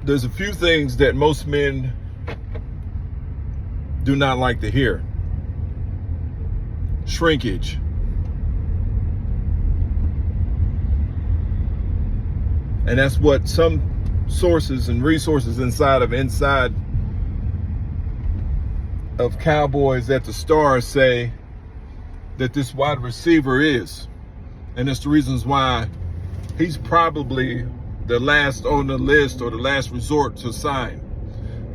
there's a few things that most men do not like to hear. Shrinkage. And that's what some sources and resources inside of Cowboys at the Stars say that this wide receiver is. And it's the reasons why he's probably the last on the list or the last resort to sign.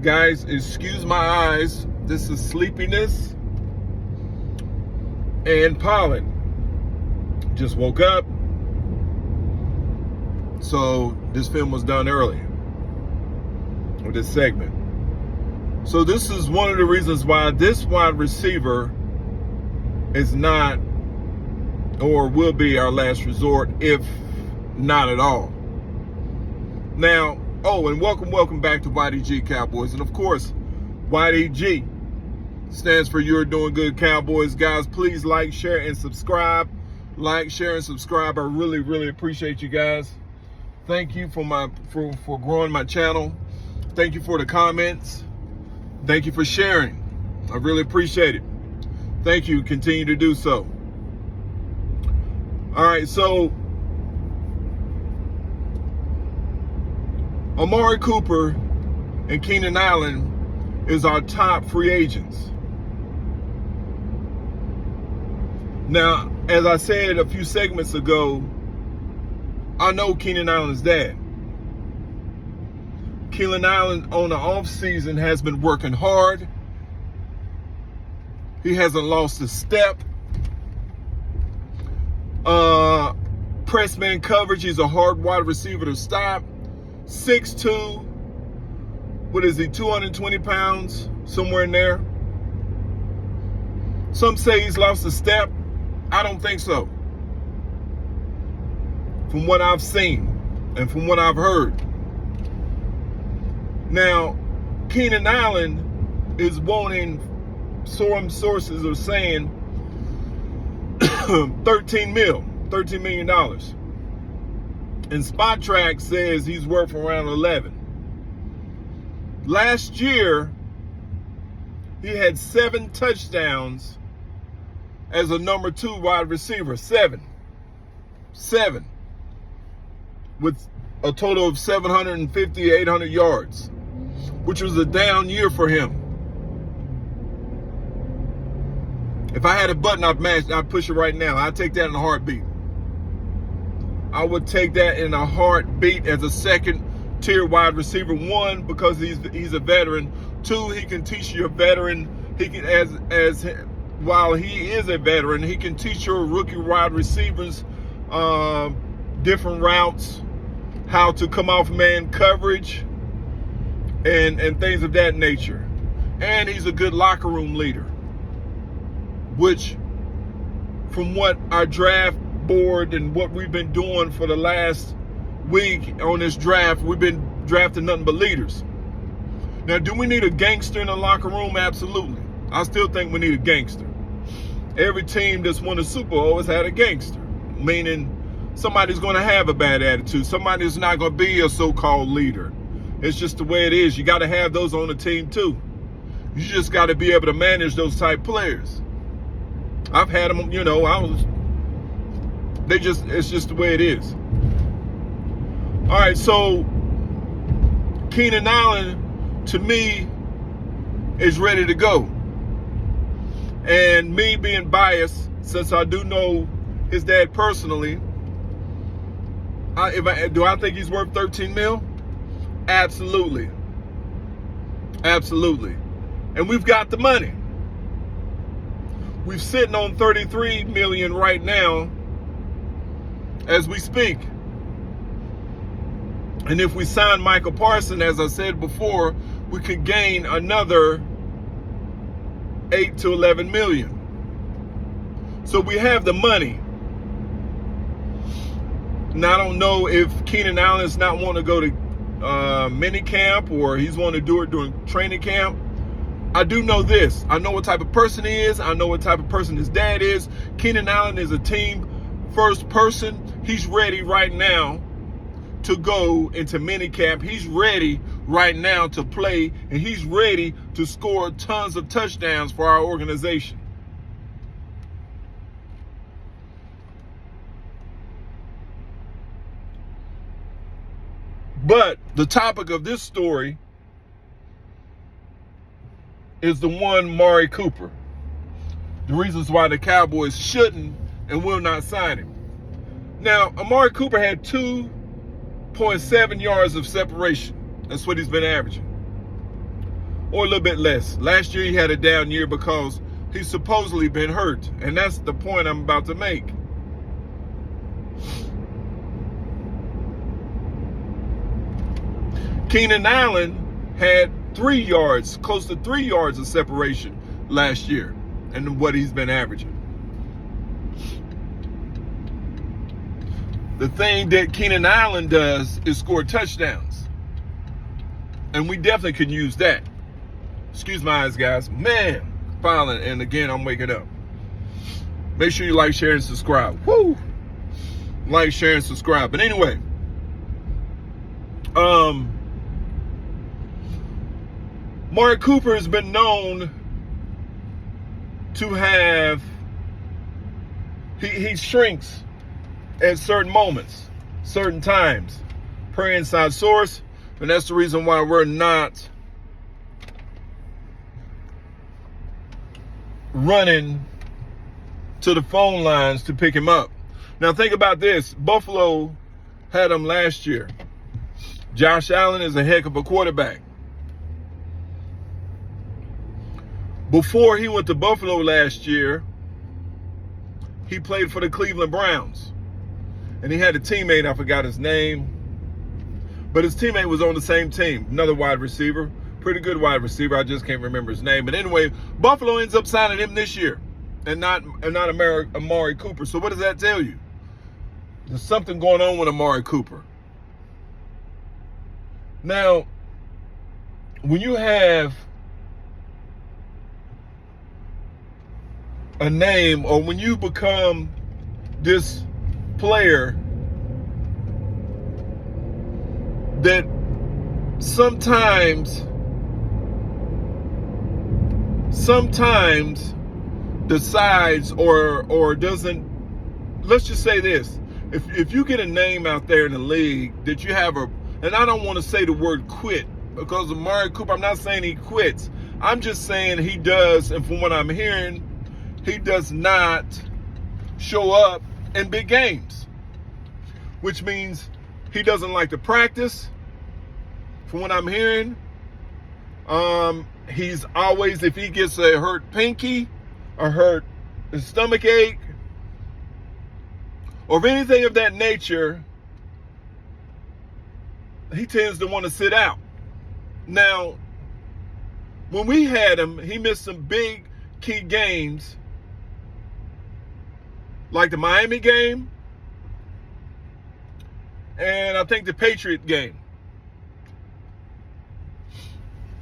Guys, excuse my eyes. This is sleepiness and pollen. Just woke up. So this film was done early, or this segment. So this is one of the reasons why this wide receiver is not or will be our last resort, if not at all. Now, and welcome back to YDG Cowboys. And of course, YDG stands for You're Doing Good Cowboys. Guys, please like, share, and subscribe. Like, share, and subscribe. I really, really appreciate you guys. Thank you for growing my channel. Thank you for the comments. Thank you for sharing. I really appreciate it. Thank you. Continue to do so. All right, so Amari Cooper and Keenan Allen is our top free agents. Now, as I said a few segments ago, I know Keenan Allen's dad. Keenan Allen on the off season has been working hard. He hasn't lost a step. Press man coverage, he's a hard wide receiver to stop. 6'2", what is he, 220 pounds, somewhere in there. Some say he's lost a step. I don't think so. From what I've seen and from what I've heard. Now, Keenan Allen is wanting, some sources are saying, $13 million. And Spot Track says he's worth around 11. Last year, he had 7 touchdowns as a number 2 wide receiver. 7. With a total of 750, 800 yards, which was a down year for him. If I had a button I'd push it right now. I'd take that in a heartbeat. I would take that in a heartbeat as a second-tier wide receiver. 1, because he's a veteran. 2, he can teach you a veteran. He can, while he is a veteran, he can teach your rookie wide receivers different routes, how to come off man coverage, and things of that nature. And he's a good locker room leader, which, from what our draft board and what we've been doing for the last week on this draft, we've been drafting nothing but leaders. Now, do we need a gangster in the locker room? Absolutely. I still think we need a gangster. Every team that's won a Super Bowl has had a gangster, meaning somebody's going to have a bad attitude. Somebody's not going to be a so-called leader. It's just the way it is. You got to have those on the team too. You just got to be able to manage those type players. I've had them, it's just the way it is. All right, so Keenan Allen, to me, is ready to go. And me being biased, since I do know his dad personally, do I think he's worth $13 million? Absolutely. Absolutely. And we've got the money. We're sitting on $33 million right now as we speak. And if we sign Michael Parsons, as I said before, we could gain another 8 to 11 million. So we have the money. Now, I don't know if Keenan Allen's not want to go to mini camp, or he's want to do it during training camp. I do know this. I know what type of person he is. I know what type of person his dad is. Keenan Allen is a team first person. He's ready right now to go into minicamp. He's ready right now to play, and he's ready to score tons of touchdowns for our organization. But the topic of this story is the one Amari Cooper. The reasons why the Cowboys shouldn't and will not sign him. Now, Amari Cooper had 2.7 yards of separation. That's what he's been averaging. Or a little bit less. Last year he had a down year because he's supposedly been hurt. And that's the point I'm about to make. Keenan Allen had 3 yards, close to 3 yards of separation last year, and what he's been averaging. The thing that Keenan Allen does is score touchdowns. And we definitely can use that. Excuse my eyes, guys. Man, finally, and again, I'm waking up. Make sure you like, share, and subscribe. Woo! Like, share, and subscribe. But anyway, Amari Cooper has been known to have, he shrinks at certain moments, certain times, per inside source, and that's the reason why we're not running to the phone lines to pick him up. Now think about this. Buffalo had him last year. Josh Allen is a heck of a quarterback. Before he went to Buffalo last year, he played for the Cleveland Browns. And he had a teammate, I forgot his name, but his teammate was on the same team, another wide receiver, pretty good wide receiver, I just can't remember his name. But anyway, Buffalo ends up signing him this year and not Amari Cooper. So what does that tell you? There's something going on with Amari Cooper. Now, when you have a name, or when you become this player that sometimes decides or doesn't, let's just say this, if you get a name out there in the league that you have and I don't want to say the word quit, because Amari Cooper, I'm not saying he quits, I'm just saying he does, and from what I'm hearing, he does not show up in big games, which means he doesn't like to practice. From what I'm hearing, he's always, if he gets a hurt pinky or hurt his stomach ache or anything of that nature, he tends to want to sit out. Now, when we had him, he missed some big key games, like the Miami game, and I think the Patriot game,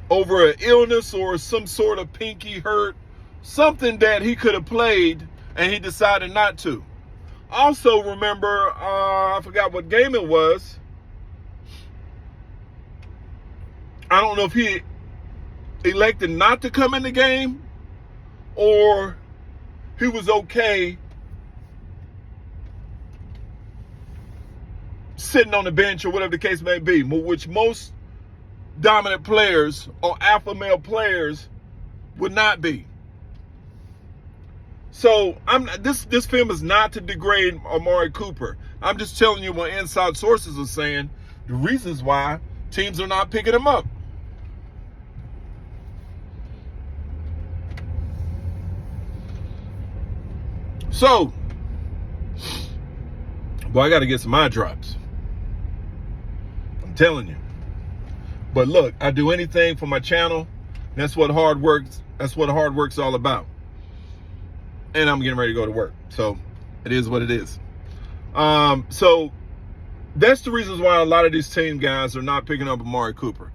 over an illness or some sort of pinky hurt, something that he could have played, and he decided not to. Also, remember, I forgot what game it was. I don't know if he elected not to come in the game or he was okay sitting on the bench or whatever the case may be, which most dominant players or alpha male players would not be. So this film is not to degrade Amari Cooper. I'm just telling you what inside sources are saying, the reasons why teams are not picking him up. So, boy, I got to get some eye drops. I'm telling you. But look, I do anything for my channel. That's what hard work's all about. And I'm getting ready to go to work. So it is what it is. So that's the reasons why a lot of these team guys are not picking up Amari Cooper.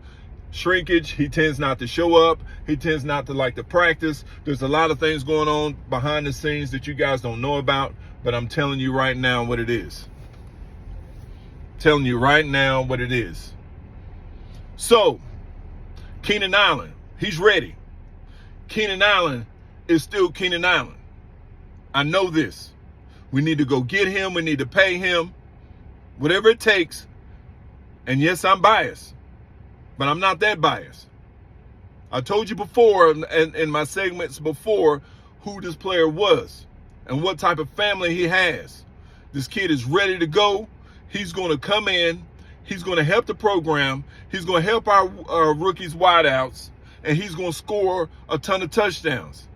Shrinkage, he tends not to show up. He tends not to like to practice. There's a lot of things going on behind the scenes that you guys don't know about, but I'm telling you right now what it is. Telling you right now what it is. So, Keenan Allen, he's ready. Keenan Allen is still Keenan Allen. I know this. We need to go get him. We need to pay him. Whatever it takes. And yes, I'm biased. But I'm not that biased. I told you before in my segments before who this player was and what type of family he has. This kid is ready to go. He's going to come in. He's going to help the program. He's going to help our rookies wideouts. And he's going to score a ton of touchdowns.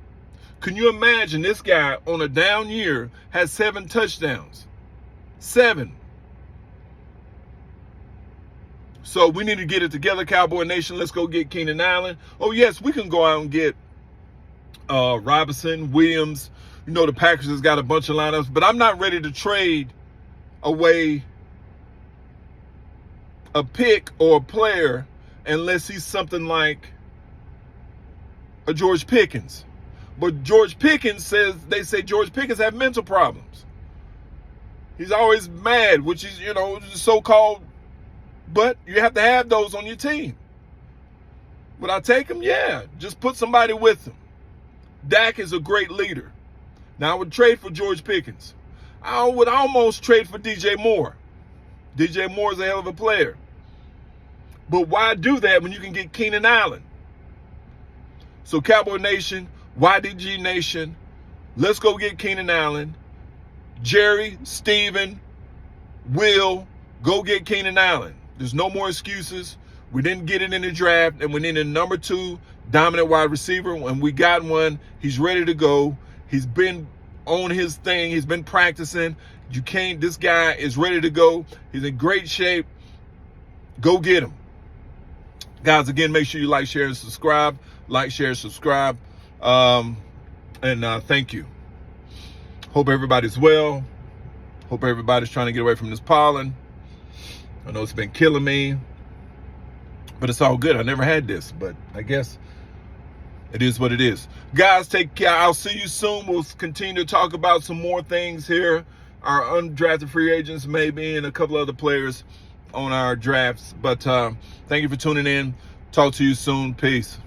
Can you imagine this guy on a down year has 7 touchdowns? 7. So we need to get it together, Cowboy Nation. Let's go get Keenan Allen. Oh, yes, we can go out and get Robinson, Williams. You know, the Packers has got a bunch of lineups. But I'm not ready to trade away a pick or a player unless he's something like a George Pickens. But George Pickens they say George Pickens have mental problems. He's always mad, which is, so-called, but you have to have those on your team. Would I take him? Yeah. Just put somebody with him. Dak is a great leader. Now, I would trade for George Pickens. I would almost trade for DJ Moore. DJ Moore is a hell of a player. But why do that when you can get Keenan Allen? So, Cowboy Nation, YDG Nation, let's go get Keenan Allen. Jerry, Steven, Will, go get Keenan Allen. There's no more excuses. We didn't get it in the draft, and we need a number 2 dominant wide receiver. When we got one, he's ready to go. He's been on his thing. He's been practicing. This guy is ready to go. He's in great shape. Go get him. Guys, again, make sure you like, share, and subscribe. Like, share, subscribe. Thank you. Hope everybody's well. Hope everybody's trying to get away from this pollen. I know it's been killing me, but it's all good. I never had this, but I guess it is what it is. Guys, take care. I'll see you soon. We'll continue to talk about some more things here. Our undrafted free agents, maybe, and a couple other players on our drafts. But thank you for tuning in. Talk to you soon. Peace.